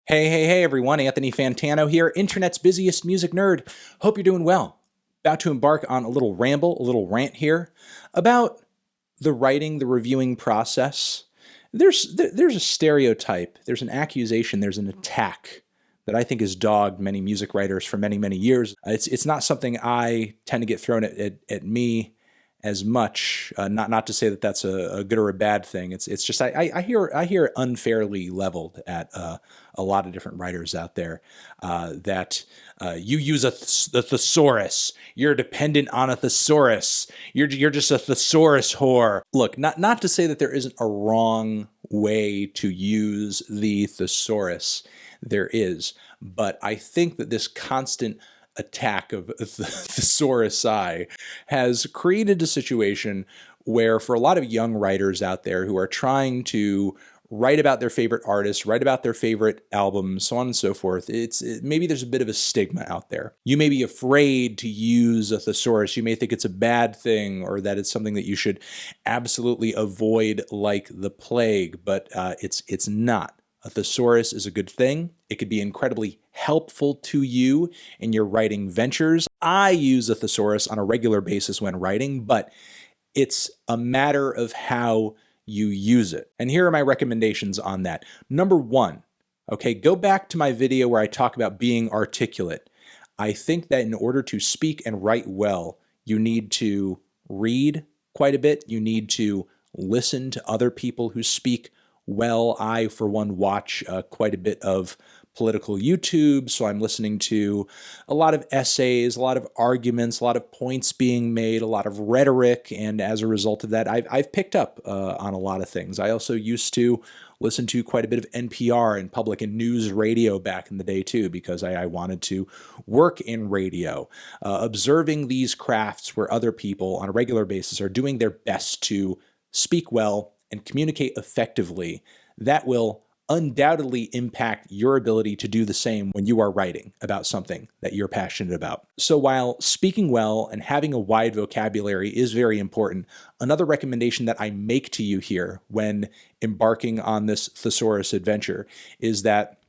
Hey everyone, Anthony Fantano here, internet's busiest music nerd. Hope you're doing well. About to embark on a little ramble, a little rant here about the writing, the reviewing process. There's a stereotype, there's an accusation, there's an attack that I think has dogged many music writers for many years. It's not something I tend to get thrown at me as much. Not to say that that's a good or a bad thing. It's just I hear it unfairly leveled at a lot of different writers out there that you use the thesaurus. You're dependent on a thesaurus. You're just a thesaurus whore. Look, not to say that there isn't a wrong way to use the thesaurus. There is, but I think that this constant attack of the Thesauruses has created a situation where for a lot of young writers out there who are trying to write about their favorite artists, write about their favorite albums, so on and so forth, maybe there's a bit of a stigma out there. You may be afraid to use a thesaurus. You may think it's a bad thing or that it's something that you should absolutely avoid like the plague, but it's not. A thesaurus is a good thing. It could be incredibly helpful to you in your writing ventures. I use a thesaurus on a regular basis when writing, but it's a matter of how you use it. And here are my recommendations on that. Number one, okay, go back to my video where I talk about being articulate. I think that in order to speak and write well, you need to read quite a bit. You need to listen to other people who speak well. I, for one, watch quite a bit of political YouTube, so I'm listening to a lot of essays, a lot of arguments, a lot of points being made, a lot of rhetoric, and as a result of that, I've picked up on a lot of things. I also used to listen to quite a bit of NPR and public and news radio back in the day too, because I wanted to work in radio. Observing these crafts where other people on a regular basis are doing their best to speak well and communicate effectively, that will undoubtedly impact your ability to do the same when you are writing about something that you're passionate about. So while speaking well and having a wide vocabulary is very important, another recommendation that I make to you here when embarking on this thesaurus adventure is that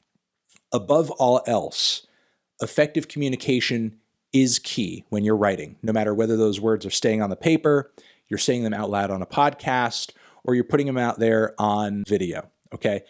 above all else, effective communication is key when you're writing, no matter whether those words are staying on the paper, you're saying them out loud on a podcast, or you're putting them out there on video, okay?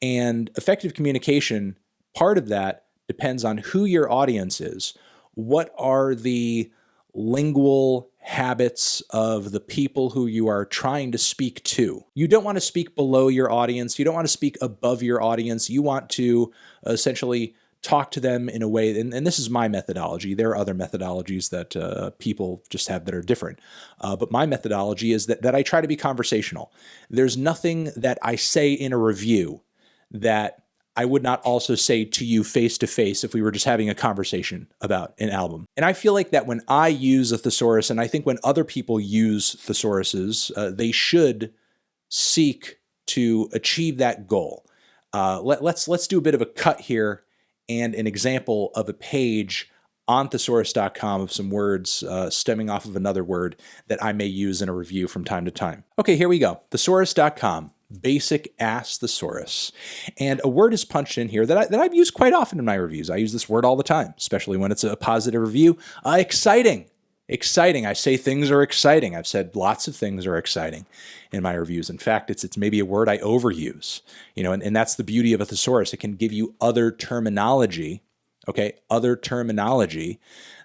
And effective communication, part of that depends on who your audience is. What are the lingual habits of the people who you are trying to speak to? You don't want to speak below your audience. You don't want to speak above your audience. You want to essentially talk to them in a way, and this is my methodology. There are other methodologies that people just have that are different. But my methodology is that I try to be conversational. There's nothing that I say in a review that I would not also say to you face to face if we were just having a conversation about an album. And I feel like that when I use a thesaurus, and I think when other people use thesauruses, they should seek to achieve that goal. Let's do a bit of a cut here and an example of a page on thesaurus.com of some words stemming off of another word that I may use in a review from time to time. Okay, here we go. Thesaurus.com, basic ass thesaurus. And a word is punched in here that I've used quite often in my reviews. I use this word all the time, especially when it's a positive review. Exciting. Exciting. I say things are exciting. I've said lots of things are exciting in my reviews. In fact, it's maybe a word I overuse, and that's the beauty of a thesaurus. It can give you other terminology, okay, other terminology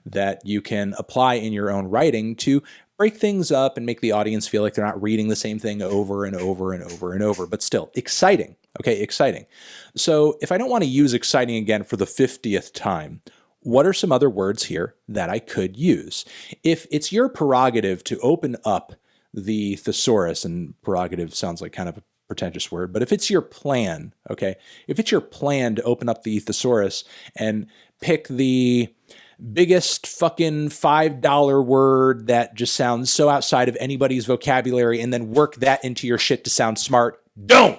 that you can apply in your own writing to break things up and make the audience feel like they're not reading the same thing over and over and over and over, but still exciting, okay, exciting. So if I don't want to use exciting again for the 50th time, what are some other words here that I could use? If it's your prerogative to open up the thesaurus, and prerogative sounds like kind of a pretentious word, but if it's your plan, okay, if it's your plan to open up the thesaurus and pick the biggest fucking $5 word that just sounds so outside of anybody's vocabulary and then work that into your shit to sound smart, don't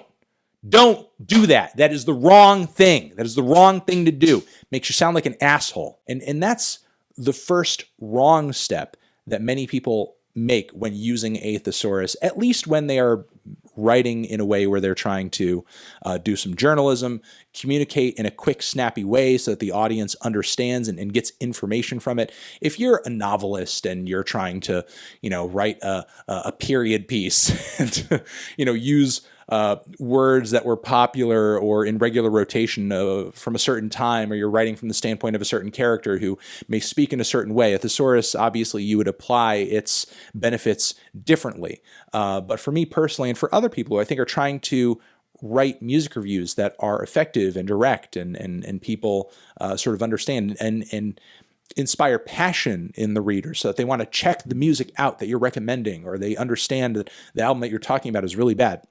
do that. That is the wrong thing. That is the wrong thing to do. Makes you sound like an asshole. And that's the first wrong step that many people make when using a thesaurus, at least when they are writing in a way where they're trying to do some journalism, communicate in a quick, snappy way so that the audience understands and gets information from it. If you're a novelist and you're trying to, write a period piece and, use words that were popular or in regular rotation from a certain time, or you're writing from the standpoint of a certain character who may speak in a certain way, a thesaurus, obviously you would apply its benefits differently. But for me personally, and for other people who I think are trying to write music reviews that are effective and direct and people sort of understand and inspire passion in the reader so that they want to check the music out that you're recommending, or they understand that the album that you're talking about is really bad.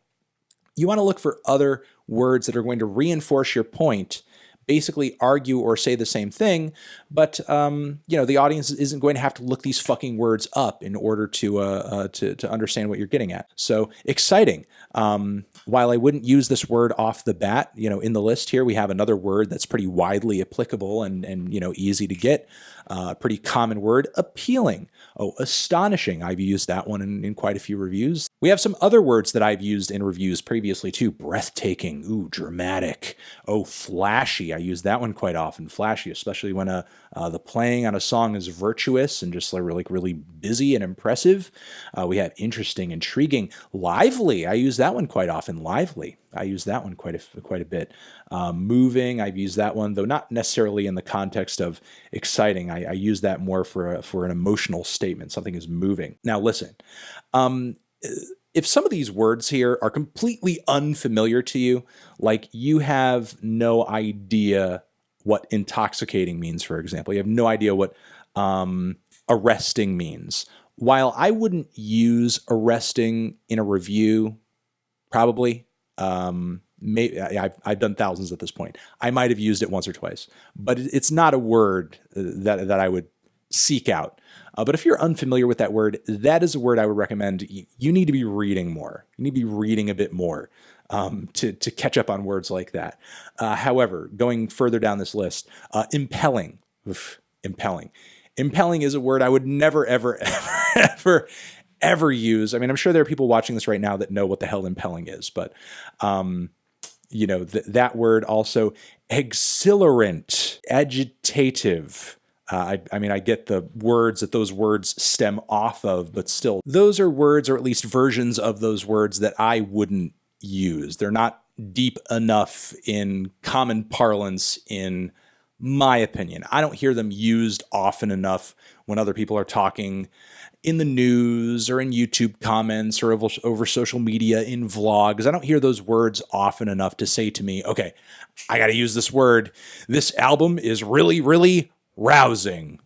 You want to look for other words that are going to reinforce your point, basically argue or say the same thing, but the audience isn't going to have to look these fucking words up in order to understand what you're getting at. So exciting. While I wouldn't use this word off the bat, in the list here we have another word that's pretty widely applicable and easy to get. Pretty common word, appealing. Oh, astonishing. I've used that one in quite a few reviews. We have some other words that I've used in reviews previously too. Breathtaking. Ooh, dramatic. Oh, flashy. I use that one quite often. Flashy, especially when the playing on a song is virtuous and just really busy and impressive. We have interesting, intriguing, lively. I use that one quite often. Lively. I use that one quite a bit. Moving, I've used that one, though not necessarily in the context of exciting. I use that more for an emotional statement. Something is moving. Now listen, if some of these words here are completely unfamiliar to you, like you have no idea what intoxicating means, for example, you have no idea what arresting means. While I wouldn't use arresting in a review, probably, maybe I've done thousands at this point. I might have used it once or twice, but it's not a word that I would seek out. But if you're unfamiliar with that word, that is a word I would recommend. You need to be reading more. You need to be reading a bit more to catch up on words like that. However, going further down this list, impelling. Oof, impelling. Impelling is a word I would never, ever, ever, ever use. I mean, I'm sure there are people watching this right now that know what the hell impelling is, but that word also, exhilarant, agitative. I get the words that those words stem off of, but still, those are words, or at least versions of those words, that I wouldn't use. They're not deep enough in common parlance, in my opinion. I don't hear them used often enough when other people are talking in the news or in YouTube comments or over social media in vlogs. I don't hear those words often enough to say to me, okay, I got to use this word. This album is really, really rousing.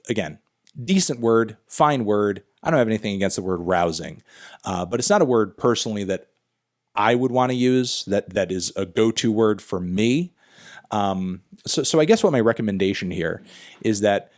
Again, decent word, fine word. I don't have anything against the word rousing, but it's not a word personally that I would want to use, that is a go-to word for me. So I guess what my recommendation here is that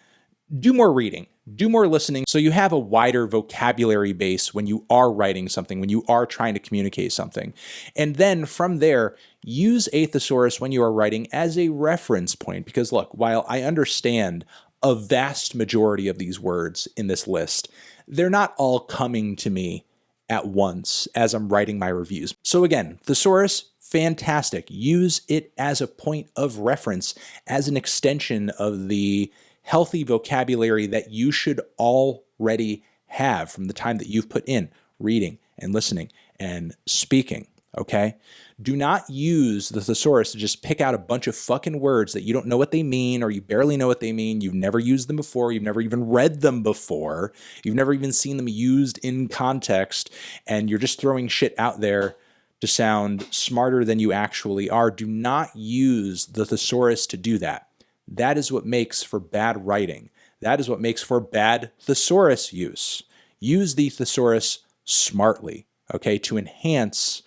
do more reading, do more listening, so you have a wider vocabulary base when you are writing something, when you are trying to communicate something. And then from there, use a thesaurus when you are writing as a reference point. Because look, while I understand a vast majority of these words in this list, they're not all coming to me at once as I'm writing my reviews. So again, thesaurus, fantastic. Use it as a point of reference, as an extension of the healthy vocabulary that you should already have from the time that you've put in reading and listening and speaking, okay? Do not use the thesaurus to just pick out a bunch of fucking words that you don't know what they mean, or you barely know what they mean, you've never used them before, you've never even read them before, you've never even seen them used in context, and you're just throwing shit out there to sound smarter than you actually are. Do not use the thesaurus to do that. That is what makes for bad writing. That is what makes for bad thesaurus use. Use the thesaurus smartly, okay, to enhance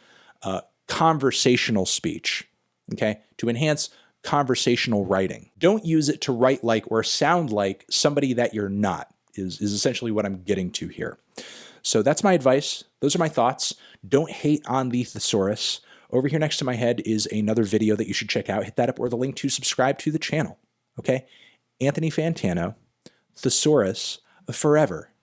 conversational speech, okay, to enhance conversational writing. Don't use it to write like or sound like somebody that you're not, is essentially what I'm getting to here. So that's my advice. Those are my thoughts. Don't hate on the thesaurus. Over here next to my head is another video that you should check out. Hit that up, or the link to subscribe to the channel. Okay? Anthony Fantano, Thesaurus forever.